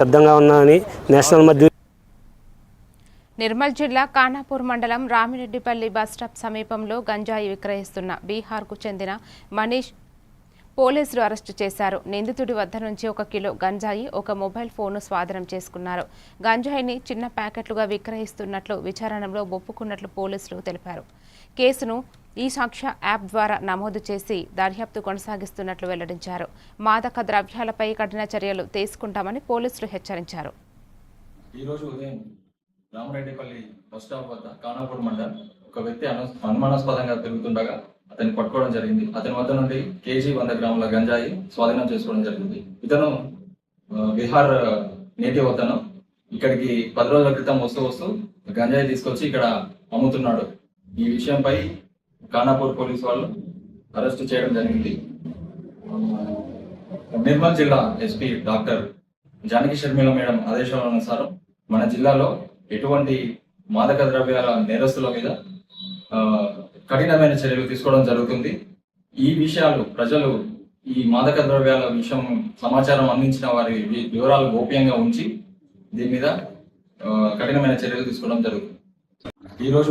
సిద్ధంగా ఉన్నామని నేషనల్ మధ్య నిర్మల్ జిల్లా ఖానాపూర్ మండలం రామిరెడ్డిపల్లి బస్టాప్ సమీపంలో గంజాయి విక్రయిస్తున్న బీహార్కు చెందిన మనీష్ పోలీసులు అరెస్టు చేశారు. నిందితుడి వద్ద నుంచి 1 కిలో గంజాయి, 1 మొబైల్ ఫోన్ను స్వాధీనం చేసుకున్నారు. గంజాయిని చిన్న ప్యాకెట్లుగా విక్రయిస్తున్నట్లు విచారణలో ఒప్పుకున్నట్లు పోలీసులు తెలిపారు. కేసును ఈ సాక్ష్య యాప్ ద్వారా నమోదు చేసి దర్యాప్తు కొనసాగిస్తున్నట్లు వెల్లడించారు. మాదక ద్రవ్యాలపై కఠిన చర్యలు తీసుకుంటామని పోలీసులు హెచ్చరించారు. రామరెడ్డిపల్లి బస్ స్టాప్ వద్ద ఖానాపూర్ మండల్ ఒక వ్యక్తి అనుమానాస్పదంగా తిరుగుతుండగా అతన్ని పట్టుకోవడం జరిగింది. అతని వద్ద నుండి కేజీ 100 గ్రాముల గంజాయి స్వాధీనం చేసుకోవడం జరిగింది. ఇతను బీహార్ నేటివ్ అతను. ఇక్కడికి 10 రోజుల క్రితం వస్తూ గంజాయి తీసుకొచ్చి ఇక్కడ అమ్ముతున్నాడు. ఈ విషయంపై ఖానాపూర్ పోలీసు వాళ్ళు అరెస్టు చేయడం జరిగింది. నిర్మల్ జిల్లా SP doctor Janaki Sharmila madam ఆదేశాలనుసారం మన జిల్లాలో ఎటువంటి మాదక ద్రవ్యాల నేరస్తుల మీద కఠినమైన చర్యలు తీసుకోవడం జరుగుతుంది. ఈ విషయాలు ప్రజలు ఈ మాదక ద్రవ్యాల విషయం సమాచారం అందించిన వారి వివరాలు గోప్యంగా ఉంచి దీని మీద కఠినమైన చర్యలు తీసుకోవడం జరుగుతుంది. ఈరోజు